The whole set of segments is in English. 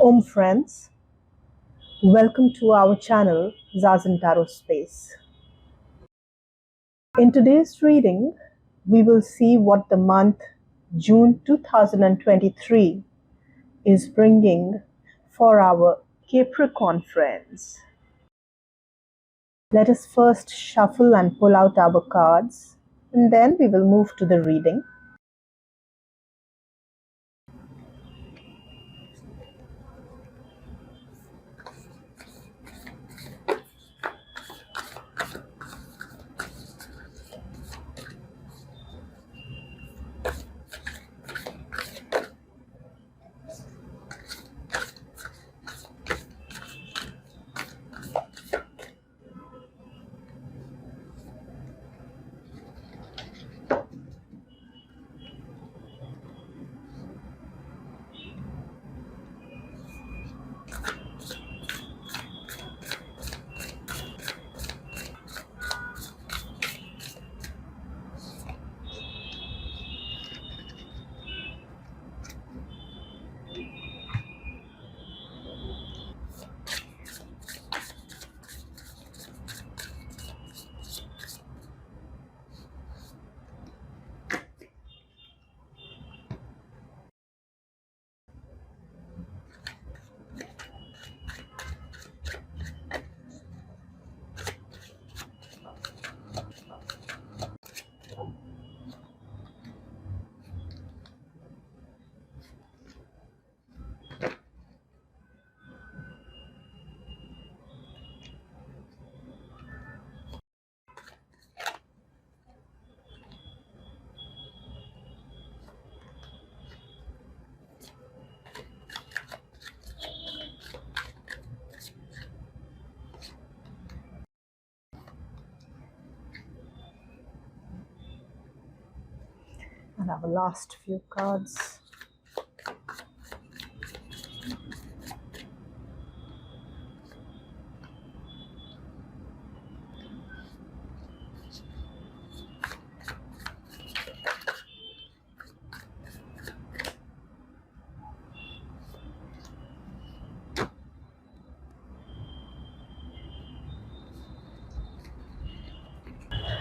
Om friends, welcome to our channel Zazen Tarot Space. In today's reading, we will see what the month June 2023 is bringing for our Capricorn friends. Let us first shuffle and pull out our cards, and then we will move to the reading. And our last few cards.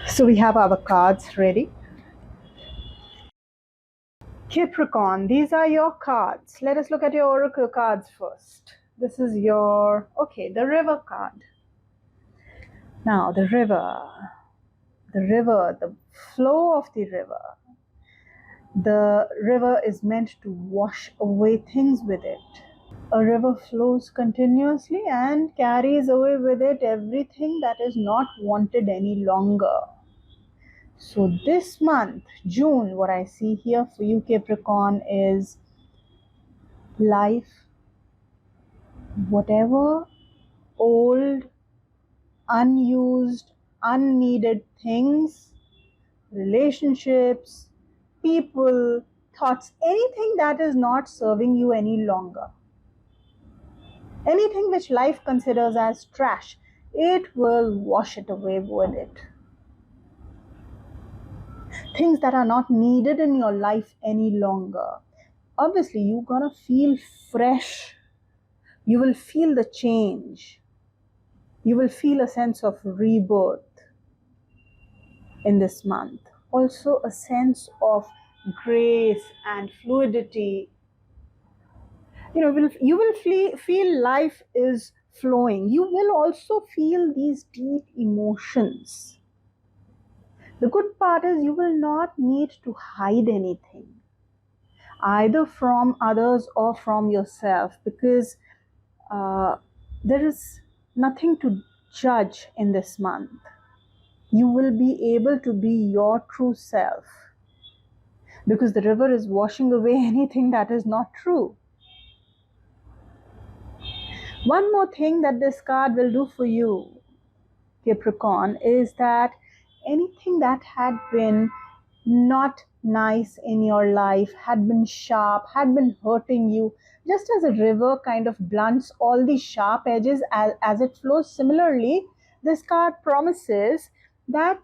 So we have our cards ready. Capricorn, these are your cards. Let us look at your oracle cards first. This is your, the river card. Now the river, the flow of the river. The river is meant to wash away things with it. A river flows continuously and carries away with it everything that is not wanted any longer. So this month, June, what I see here for you, Capricorn, is life, whatever old, unused, unneeded things, relationships, people, thoughts, anything that is not serving you any longer. Anything which life considers as trash, it will wash it away with it. Things that are not needed in your life any longer. Obviously, you're gonna feel fresh. You will feel the change. You will feel a sense of rebirth in this month. Also a sense of grace and fluidity. You will feel life is flowing. You will also feel these deep emotions. The good part is you will not need to hide anything, either from others or from yourself, because there is nothing to judge in this month. You will be able to be your true self, because the river is washing away anything that is not true. One more thing that this card will do for you, Capricorn, is that anything that had been not nice in your life, had been sharp, had been hurting you, just as a river kind of blunts all the sharp edges as it flows, similarly, this card promises that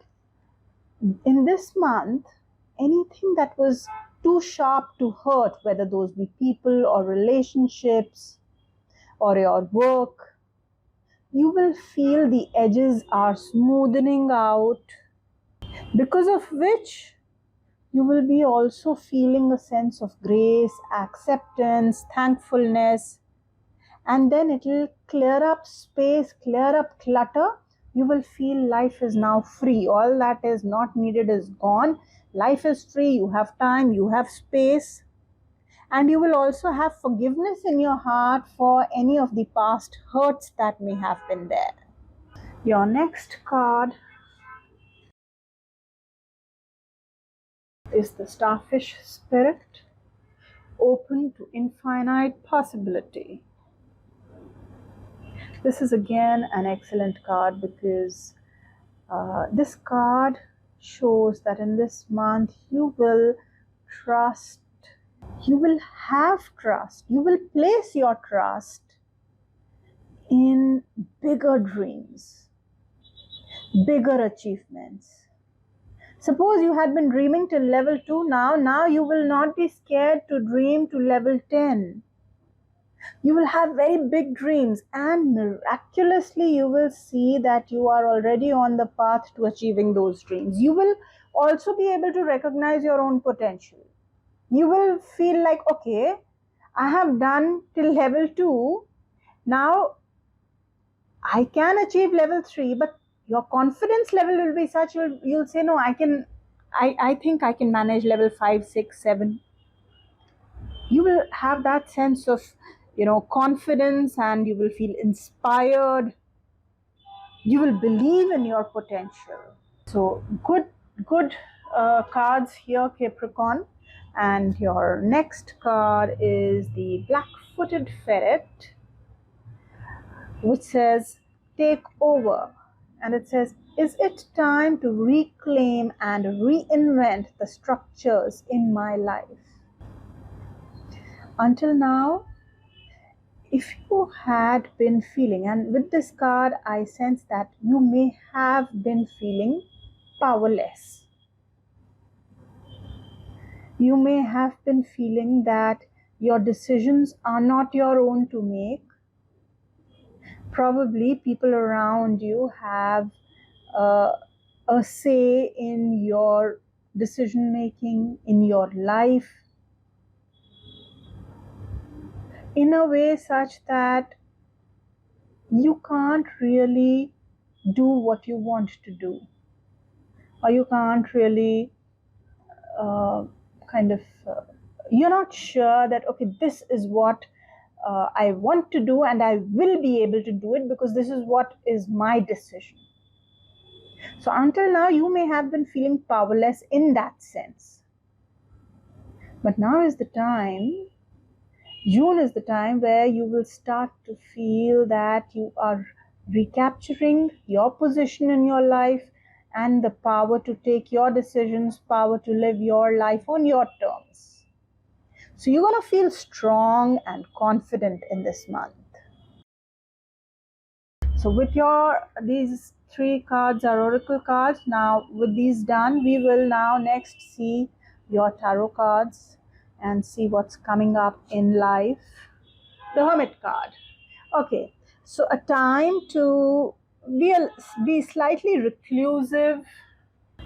in this month, anything that was too sharp to hurt, whether those be people or relationships, or your work, you will feel the edges are smoothening out, because of which you will be also feeling a sense of grace, acceptance, thankfulness, and then it will clear up space, clear up clutter. You will feel life is now free. All that is not needed is gone. Life is free. You have time, you have space, and you will also have forgiveness in your heart for any of the past hurts that may have been there. Your next card is the Starfish Spirit, open to infinite possibility. This is again an excellent card because this card shows that in this month you will trust, you will have trust, you will place your trust in bigger dreams, bigger achievements. Suppose you had been dreaming till level 2 now you will not be scared to dream to level 10. You will have very big dreams, and miraculously you will see that you are already on the path to achieving those dreams. You will also be able to recognize your own potential. You will feel like, okay, I have done till level 2, now I can achieve level 3, but your confidence level will be such, you'll say, no, I think I can manage level 5, 6, 7. You will have that sense of, confidence, and you will feel inspired. You will believe in your potential. So good cards here, Capricorn. And your next card is the Black-footed Ferret, which says take over, and it says, is it time to reclaim and reinvent the structures in my life? Until now, if you had been feeling, and with this card I sense that you may have been feeling powerless. You may have been feeling that your decisions are not your own to make. Probably people around you have a say in your decision making, in your life, in a way such that you can't really do what you want to do, or you can't really you're not sure that, okay, this is what I want to do, and I will be able to do it because this is what is my decision. So until now, you may have been feeling powerless in that sense. But now is the time, June is the time where you will start to feel that you are recapturing your position in your life and the power to take your decisions, power to live your life on your terms. So you're going to feel strong and confident in this month. So with these 3 cards are oracle cards. Now with these done, we will now next see your tarot cards and see what's coming up in life. The Hermit card. Okay, so a time to be slightly reclusive,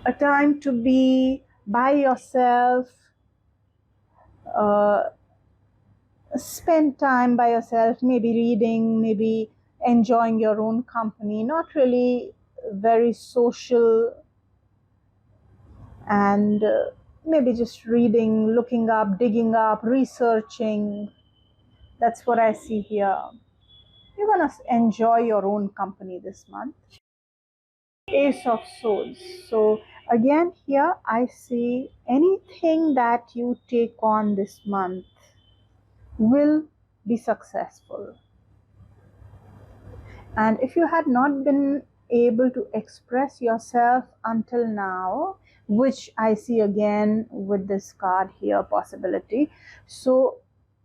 a time to be by yourself, spend time by yourself, maybe reading, maybe enjoying your own company, not really very social, and maybe just reading, looking up, digging up, researching. That's what I see here. You're going to enjoy your own company this month. Ace of Swords. So again here I see anything that you take on this month will be successful. And if you had not been able to express yourself until now, which I see again with this card here, possibility, so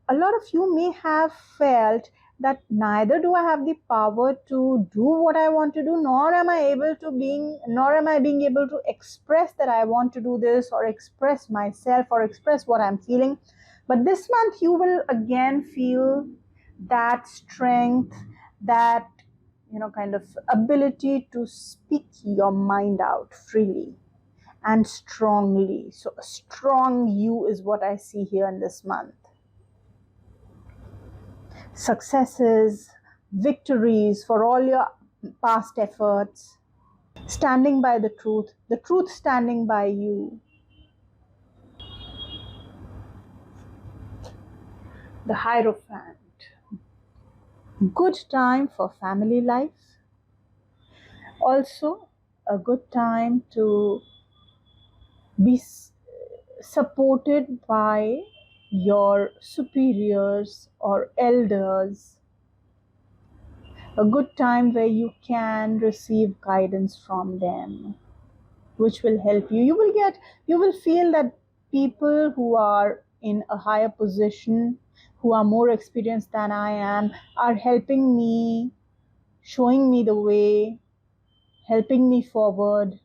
a lot of you may have felt that neither do I have the power to do what I want to do, nor am I being able to express that I want to do this, or express myself, or express what I'm feeling. But this month you will again feel that strength, that kind of ability to speak your mind out freely and strongly. So a strong you is what I see here in this month. Successes, victories for all your past efforts, standing by the truth standing by you. The Hierophant. Good time for family life. Also, a good time to be supported by your superiors or elders. A good time where you can receive guidance from them, which will help you. You will feel that people who are in a higher position, who are more experienced than I am, are helping me, showing me the way, helping me forward.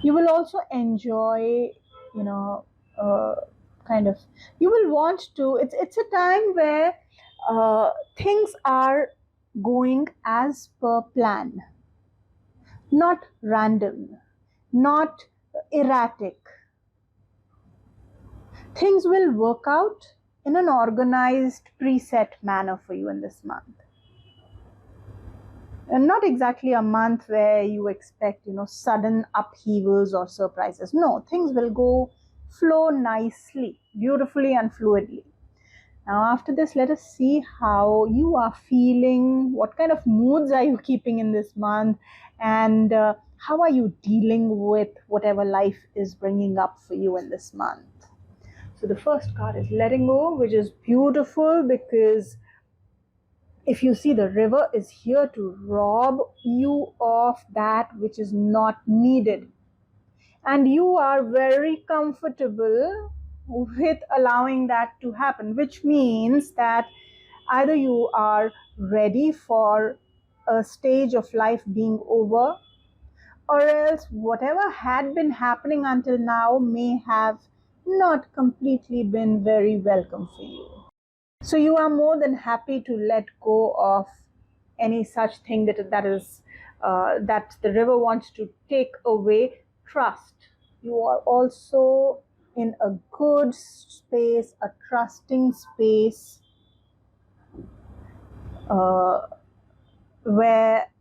You will also enjoy, you will want to, it's a time where things are going as per plan, not random, not erratic. Things will work out in an organized, preset manner for you in this month. And not exactly a month where you expect, sudden upheavals or surprises. No, things will flow nicely, beautifully and fluidly. Now, after this, let us see how you are feeling. What kind of moods are you keeping in this month? And how are you dealing with whatever life is bringing up for you in this month? So the first card is letting go, which is beautiful because if you see, the river is here to rob you of that which is not needed. And you are very comfortable with allowing that to happen, which means that either you are ready for a stage of life being over, or else whatever had been happening until now may have not completely been very welcome for you. So you are more than happy to let go of any such thing that the river wants to take away. Trust. You are also in a good space, a trusting space, where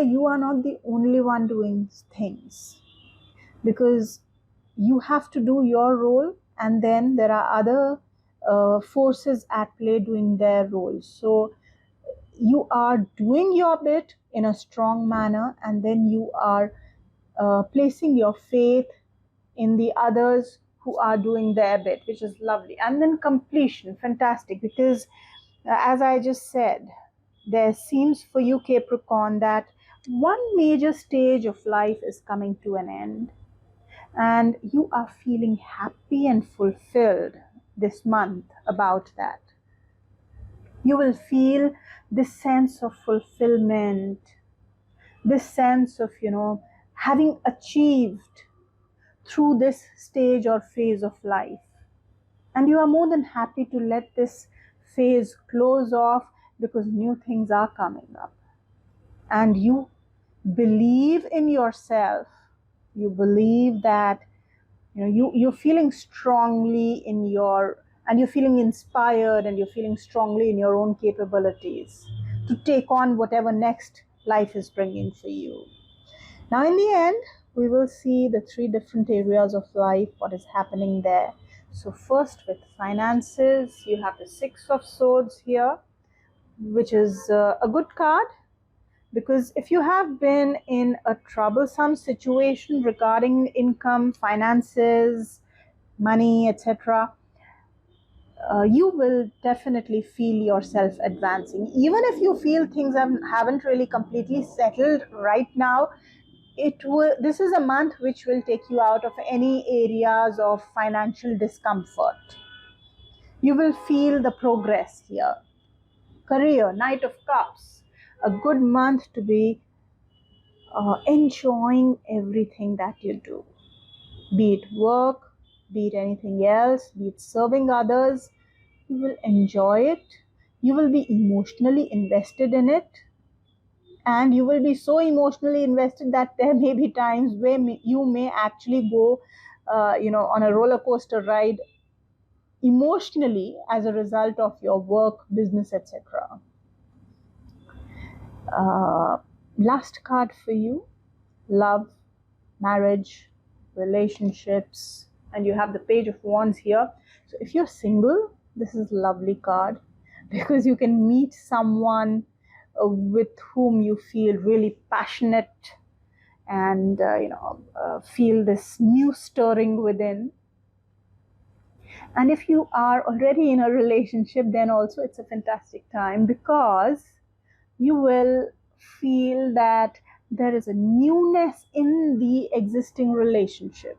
you are not the only one doing things, because you have to do your role, and then there are other forces at play doing their roles. So you are doing your bit in a strong manner, and then you are placing your faith in the others who are doing their bit, which is lovely. And then completion, fantastic, because as I just said, there seems for you, Capricorn, that one major stage of life is coming to an end, and you are feeling happy and fulfilled this month about that. You will feel this sense of fulfillment, this sense of, having achieved through this stage or phase of life. And you are more than happy to let this phase close off, because new things are coming up. And you believe in yourself. You believe that you're feeling strongly and you're feeling inspired, and you're feeling strongly in your own capabilities to take on whatever next life is bringing for you. Now, in the end, we will see the 3 different areas of life, what is happening there. So first, with finances, you have the 6 of Swords here, which is a good card, because if you have been in a troublesome situation regarding income, finances, money, etc., you will definitely feel yourself advancing. Even if you feel things haven't really completely settled right now, this is a month which will take you out of any areas of financial discomfort. You will feel the progress here. Career, Knight of Cups, a good month to be enjoying everything that you do, be it work, be it anything else, be it serving others. You will enjoy it. You will be emotionally invested in it. And you will be so emotionally invested that there may be times where you may actually go, on a roller coaster ride emotionally as a result of your work, business, etc. Last card for you: love, marriage, relationships, and you have the Page of Wands here. So if you're single, this is a lovely card because you can meet someone with whom you feel really passionate and feel this new stirring within. And if you are already in a relationship, then also it's a fantastic time because you will feel that there is a newness in the existing relationship.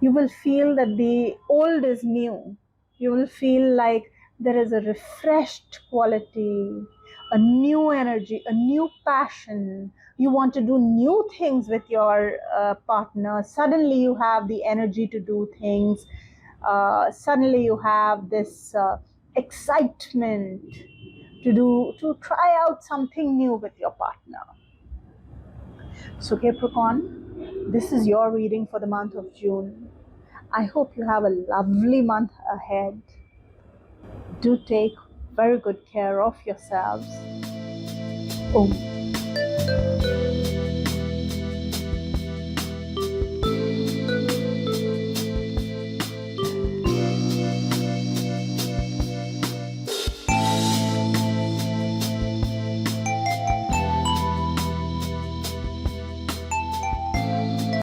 You will feel that the old is new. You will feel like there is a refreshed quality, a new energy, a new passion. You want to do new things with your partner. Suddenly you have the energy to do things. Suddenly you have this excitement to try out something new with your partner. So Capricorn, this is your reading for the month of June. I hope you have a lovely month ahead. Do take very good care of yourselves. Om.